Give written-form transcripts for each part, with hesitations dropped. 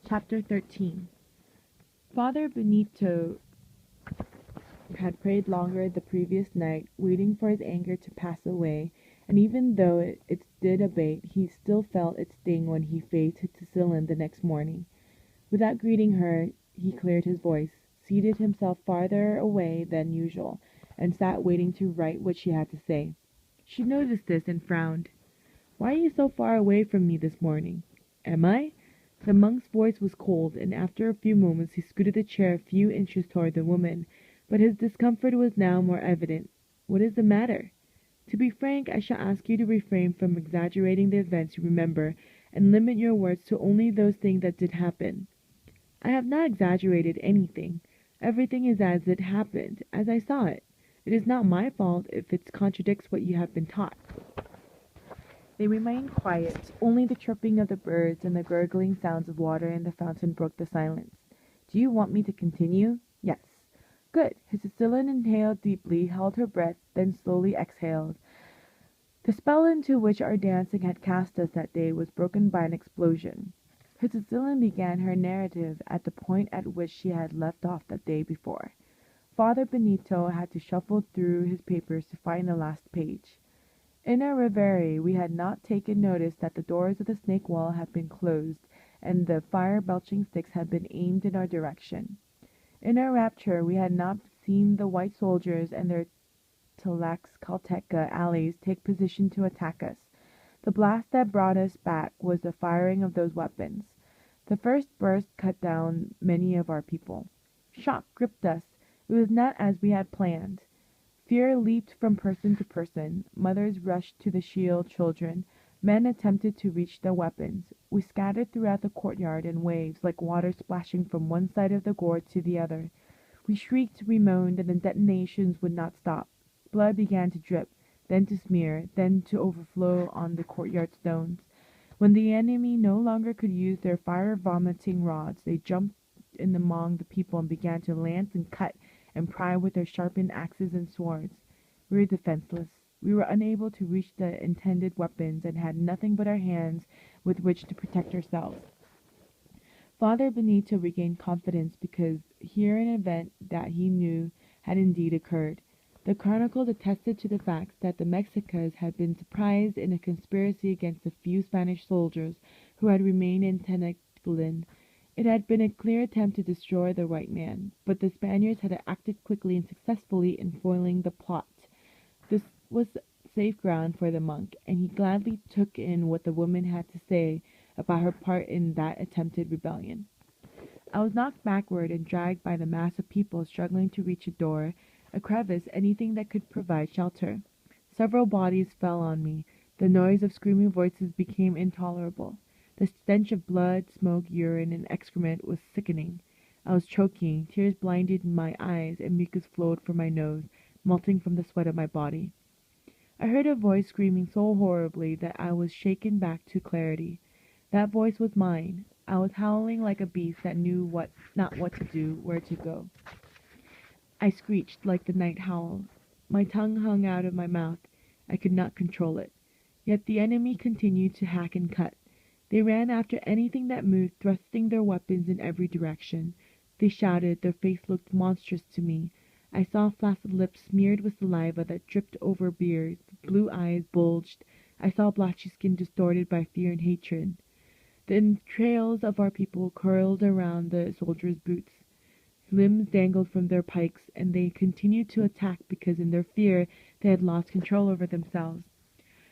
Chapter 13. Father Benito had prayed longer the previous night, waiting for his anger to pass away, and even though it did abate, he still felt its sting when he faced Cecilia the next morning. Without greeting her, he cleared his voice, seated himself farther away than usual, and sat waiting to write what she had to say. She noticed this and frowned. "Why are you so far away from me this morning?" "Am I?" The monk's voice was cold, and after a few moments he scooted the chair a few inches toward the woman, but his discomfort was now more evident. "What is the matter?" "To be frank, I shall ask you to refrain from exaggerating the events you remember, and limit your words to only those things that did happen." "I have not exaggerated anything. Everything is as it happened, as I saw it. It is not my fault if it contradicts what you have been taught." They remained quiet. Only the chirping of the birds and the gurgling sounds of water in the fountain broke the silence. "Do you want me to continue?" "Yes." "Good." Cecilia inhaled deeply, held her breath, then slowly exhaled. "The spell into which our dancing had cast us that day was broken by an explosion." Cecilia began her narrative at the point at which she had left off the day before. Father Benito had to shuffle through his papers to find the last page. In our reverie we had not taken notice that the doors of the snake wall had been closed, and the fire-belching sticks had been aimed in our direction. In our rapture we had not seen the white soldiers and their Tlaxcalteca allies take position to attack us. The blast that brought us back was the firing of those weapons. The first burst cut down many of our people. Shock gripped us. It was not as we had planned. Fear leaped from person to person. Mothers rushed to the shield children. Men attempted to reach their weapons. We scattered throughout the courtyard in waves, like water splashing from one side of the gorge to the other. We shrieked, we moaned, and the detonations would not stop. Blood began to drip, then to smear, then to overflow on the courtyard stones. When the enemy no longer could use their fire-vomiting rods, they jumped in among the people and began to lance and cut and pry with their sharpened axes and swords. We were defenseless. We were unable to reach the intended weapons, and had nothing but our hands with which to protect ourselves. Father Benito regained confidence because here an event that he knew had indeed occurred. The chronicle attested to the fact that the Mexicans had been surprised in a conspiracy against the few Spanish soldiers who had remained in Tenochtitlan. It had been a clear attempt to destroy the white man, but the Spaniards had acted quickly and successfully in foiling the plot. This was safe ground for the monk, and he gladly took in what the woman had to say about her part in that attempted rebellion. I was knocked backward and dragged by the mass of people struggling to reach a door, a crevice, anything that could provide shelter. Several bodies fell on me. The noise of screaming voices became intolerable. The stench of blood, smoke, urine, and excrement was sickening. I was choking. Tears blinded my eyes, and mucus flowed from my nose, melting from the sweat of my body. I heard a voice screaming so horribly that I was shaken back to clarity. That voice was mine. I was howling like a beast that knew not what to do, where to go. I screeched like the night howl. My tongue hung out of my mouth. I could not control it. Yet the enemy continued to hack and cut. They ran after anything that moved, thrusting their weapons in every direction. They shouted. Their face looked monstrous to me. I saw flaccid lips smeared with saliva that dripped over beards. Blue eyes bulged. I saw blotchy skin distorted by fear and hatred. The entrails of our people curled around the soldiers' boots. Limbs dangled from their pikes, and they continued to attack because in their fear they had lost control over themselves.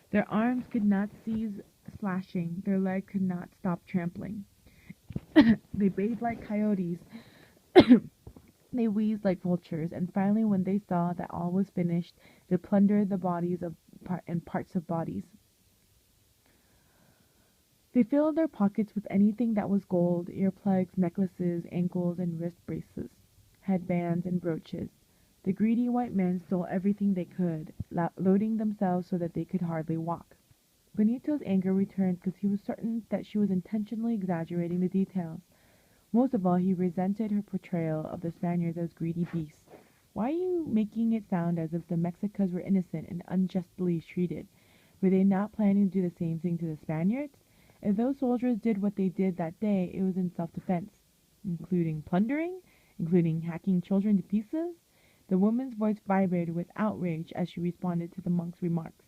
Their arms could not cease slashing, their legs could not stop trampling. They bayed like coyotes, they wheezed like vultures, and finally when they saw that all was finished, they plundered the bodies and parts of bodies. They filled their pockets with anything that was gold, earplugs, necklaces, ankles and wrist bracelets, headbands and brooches. The greedy white men stole everything they could, loading themselves so that they could hardly walk. Benito's anger returned because he was certain that she was intentionally exaggerating the details. Most of all, he resented her portrayal of the Spaniards as greedy beasts. "Why are you making it sound as if the Mexicans were innocent and unjustly treated? Were they not planning to do the same thing to the Spaniards? If those soldiers did what they did that day, it was in self-defense, including plundering, including hacking children to pieces. The woman's voice vibrated with outrage as she responded to the monk's remarks.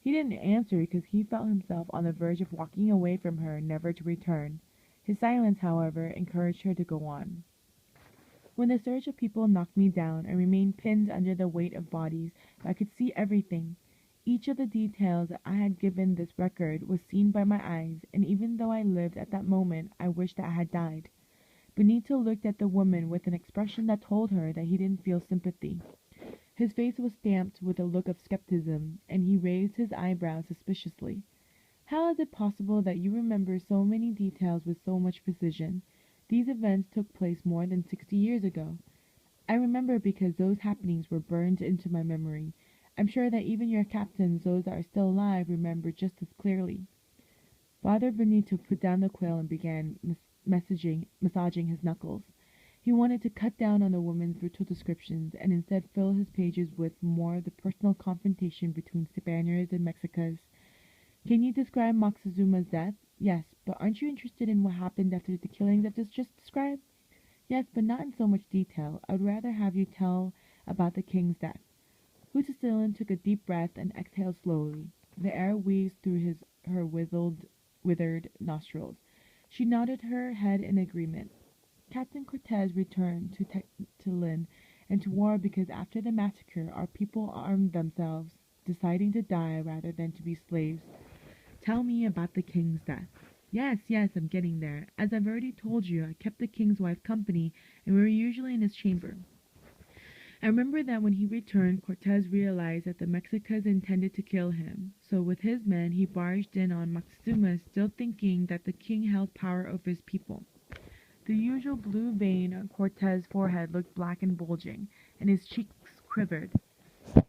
He didn't answer because he felt himself on the verge of walking away from her, never to return. His silence, however, encouraged her to go on. When the surge of people knocked me down, I remained pinned under the weight of bodies, but I could see everything. Each of the details that I had given this record was seen by my eyes, and even though I lived at that moment, I wished that I had died. Benito looked at the woman with an expression that told her that he didn't feel sympathy. His face was stamped with a look of skepticism, and he raised his eyebrows suspiciously. "How is it possible that you remember so many details with so much precision? These events took place more than 60 years ago." "I remember because those happenings were burned into my memory. I'm sure that even your captains, those that are still alive, remember just as clearly." Father Benito put down the quill and began massaging his knuckles. He wanted to cut down on the woman's brutal descriptions and instead fill his pages with more of the personal confrontation between Spaniards and Mexicans. "Can you describe Moctezuma's death?" "Yes, but aren't you interested in what happened after the killings I've just described?" "Yes, but not in so much detail. I would rather have you tell about the king's death." Huitziloun took a deep breath and exhaled slowly. The air wheezed through her withered nostrils. She nodded her head in agreement. "Captain Cortez returned to Tectitlan and to war because after the massacre our people armed themselves, deciding to die rather than to be slaves. Tell me about the king's death." Yes, I'm getting there. As I've already told you, I kept the king's wife company, and we were usually in his chamber. I remember that when he returned, Cortez realized that the Mexicans intended to kill him. So with his men, he barged in on Moctezuma, still thinking that the king held power over his people. The usual blue vein on Cortez's forehead looked black and bulging, and his cheeks quivered.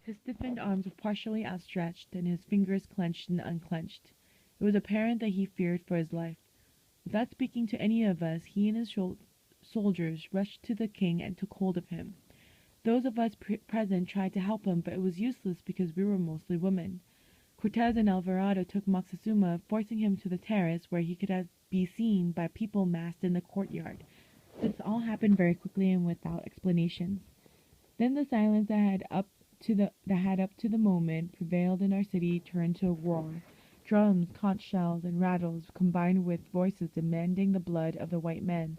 His stiffened arms were partially outstretched, and his fingers clenched and unclenched. It was apparent that he feared for his life. Without speaking to any of us, he and his soldiers rushed to the king and took hold of him. Those of us present tried to help him, but it was useless because we were mostly women. Cortez and Alvarado took Moctezuma, forcing him to the terrace where he could be seen by people massed in the courtyard. This all happened very quickly and without explanations. Then the silence that had up to the moment prevailed in our city turned to a roar. Drums, conch shells, and rattles combined with voices demanding the blood of the white men.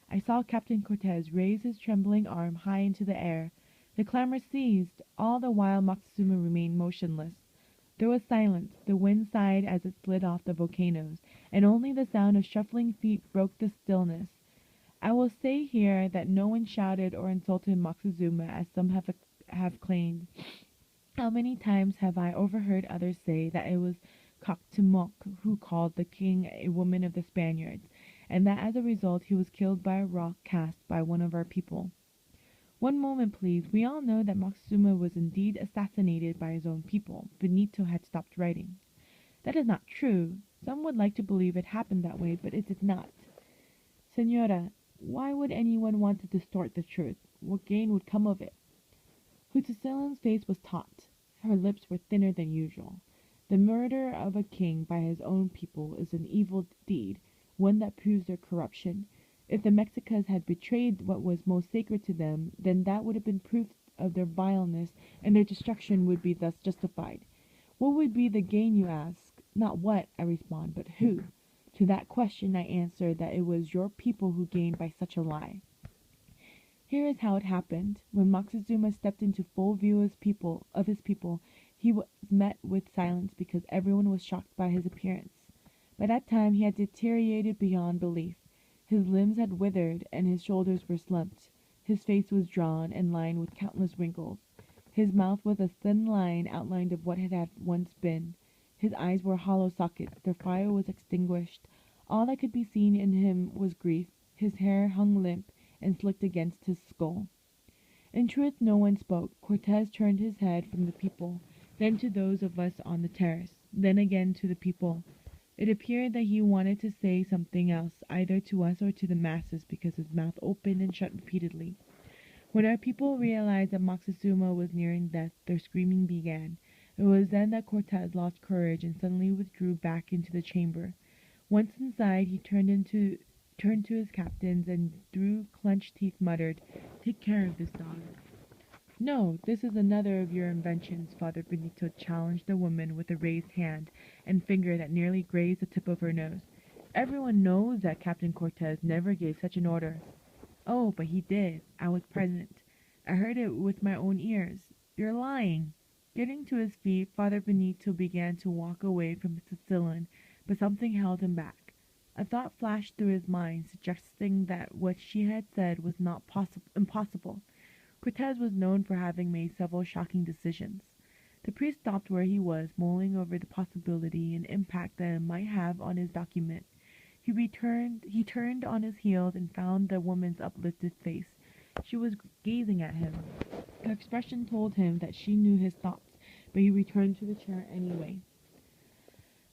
I saw Captain Cortez raise his trembling arm high into the air. The clamor ceased. All the while Moctezuma remained motionless. There was silence. The wind sighed as it slid off the volcanoes, and only the sound of shuffling feet broke the stillness. I will say here that no one shouted or insulted Moctezuma as some have claimed. How many times have I overheard others say that it was Cuauhtémoc who called the king a woman of the Spaniards, and that as a result he was killed by a rock cast by one of our people. One moment, please. We all know that Moctezuma was indeed assassinated by his own people. Benito had stopped writing. That is not true. Some would like to believe it happened that way, but it did not. Señora, why would anyone want to distort the truth? What gain would come of it? Huitziloun's face was taut. Her lips were thinner than usual. The murder of a king by his own people is an evil deed, one that proves their corruption. If the Mexicans had betrayed what was most sacred to them, then that would have been proof of their vileness, and their destruction would be thus justified. What would be the gain, you ask? Not what, I respond, but who? To that question I answer that it was your people who gained by such a lie. Here is how it happened. When Moctezuma stepped into full view of his people, he was met with silence because everyone was shocked by his appearance. By that time he had deteriorated beyond belief. His limbs had withered, and his shoulders were slumped. His face was drawn and lined with countless wrinkles. His mouth was a thin line outlined of what it had once been. His eyes were hollow sockets. Their fire was extinguished. All that could be seen in him was grief. His hair hung limp and slicked against his skull. In truth, no one spoke. Cortez turned his head from the people, then to those of us on the terrace, then again to the people. It appeared that he wanted to say something else, either to us or to the masses, because his mouth opened and shut repeatedly. When our people realized that Moctezuma was nearing death, their screaming began. It was then that Cortez lost courage and suddenly withdrew back into the chamber. Once inside, he turned to his captains and through clenched teeth muttered, "Take care of this dog." "No, this is another of your inventions," Father Benito challenged the woman with a raised hand and finger that nearly grazed the tip of her nose. "Everyone knows that Captain Cortez never gave such an order." "Oh, but he did. I was present. I heard it with my own ears." "You're lying." Getting to his feet, Father Benito began to walk away from Cecilin, but something held him back. A thought flashed through his mind, suggesting that what she had said was not impossible. Cortez was known for having made several shocking decisions. The priest stopped where he was, mulling over the possibility and impact that it might have on his document. He turned on his heels and found the woman's uplifted face. She was gazing at him. Her expression told him that she knew his thoughts, but he returned to the chair anyway.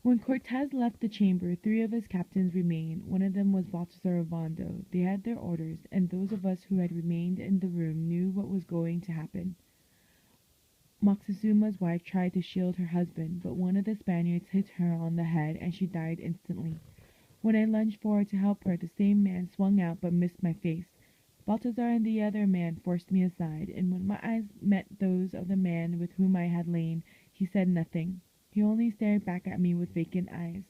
When Cortez left the chamber, 3 of his captains remained. One of them was Baltasar Ovando. They had their orders, and those of us who had remained in the room knew what was going to happen. Moctezuma's wife tried to shield her husband, but one of the Spaniards hit her on the head, and she died instantly. When I lunged forward to help her, the same man swung out but missed my face. Balthazar and the other man forced me aside, and when my eyes met those of the man with whom I had lain, he said nothing. He only stared back at me with vacant eyes.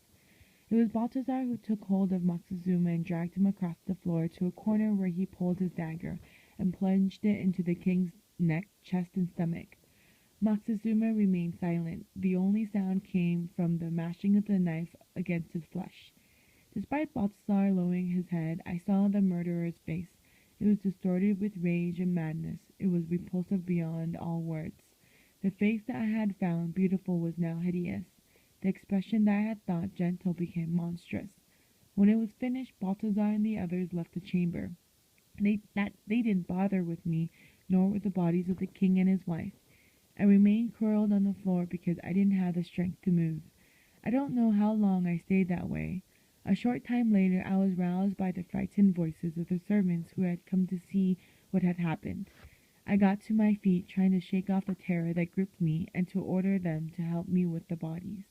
It was Balthazar who took hold of Moctezuma and dragged him across the floor to a corner where he pulled his dagger and plunged it into the king's neck, chest, and stomach. Moctezuma remained silent. The only sound came from the mashing of the knife against his flesh. Despite Balthazar lowering his head, I saw the murderer's face. It was distorted with rage and madness. It was repulsive beyond all words. The face that I had found beautiful was now hideous. The expression that I had thought gentle became monstrous. When it was finished, Balthazar and the others left the chamber. They didn't bother with me, nor with the bodies of the king and his wife. I remained curled on the floor because I didn't have the strength to move. I don't know how long I stayed that way. A short time later I was roused by the frightened voices of the servants who had come to see what had happened. I got to my feet, trying to shake off the terror that gripped me and to order them to help me with the bodies.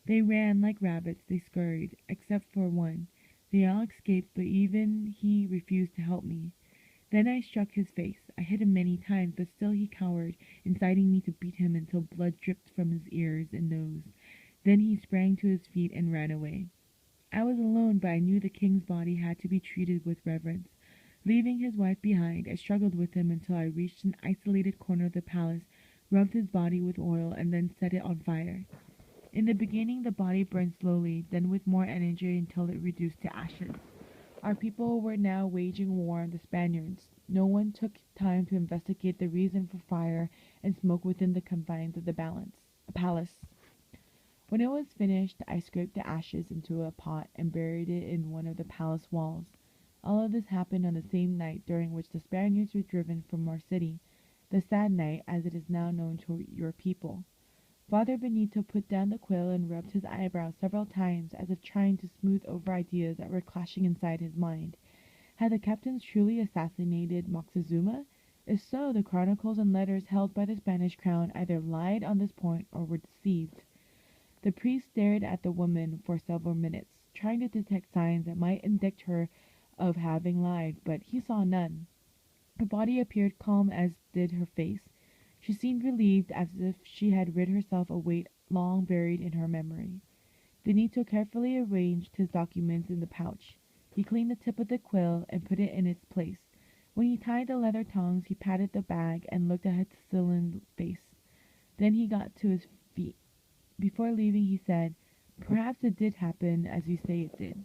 They ran like rabbits, they scurried, except for one. They all escaped, but even he refused to help me. Then I struck his face. I hit him many times, but still he cowered, inciting me to beat him until blood dripped from his ears and nose. Then he sprang to his feet and ran away. I was alone, but I knew the king's body had to be treated with reverence. Leaving his wife behind, I struggled with him until I reached an isolated corner of the palace, rubbed his body with oil, and then set it on fire. In the beginning, the body burned slowly, then with more energy until it reduced to ashes. Our people were now waging war on the Spaniards. No one took time to investigate the reason for fire and smoke within the confines of the palace. When it was finished, I scraped the ashes into a pot and buried it in one of the palace walls. All of this happened on the same night during which the Spaniards were driven from our city, the sad night as it is now known to your people. Father Benito put down the quill and rubbed his eyebrows several times as if trying to smooth over ideas that were clashing inside his mind. Had the captains truly assassinated Moctezuma? If so, the chronicles and letters held by the Spanish crown either lied on this point or were deceived. The priest stared at the woman for several minutes, trying to detect signs that might indict her of having lied, but he saw none. Her body appeared calm, as did her face. She seemed relieved, as if she had rid herself of a weight long buried in her memory. Benito carefully arranged his documents in the pouch. He cleaned the tip of the quill and put it in its place. When he tied the leather tongs, he patted the bag and looked at Cecilin's face. Then he got to his feet. Before leaving, he said, "Perhaps it did happen as you say it did."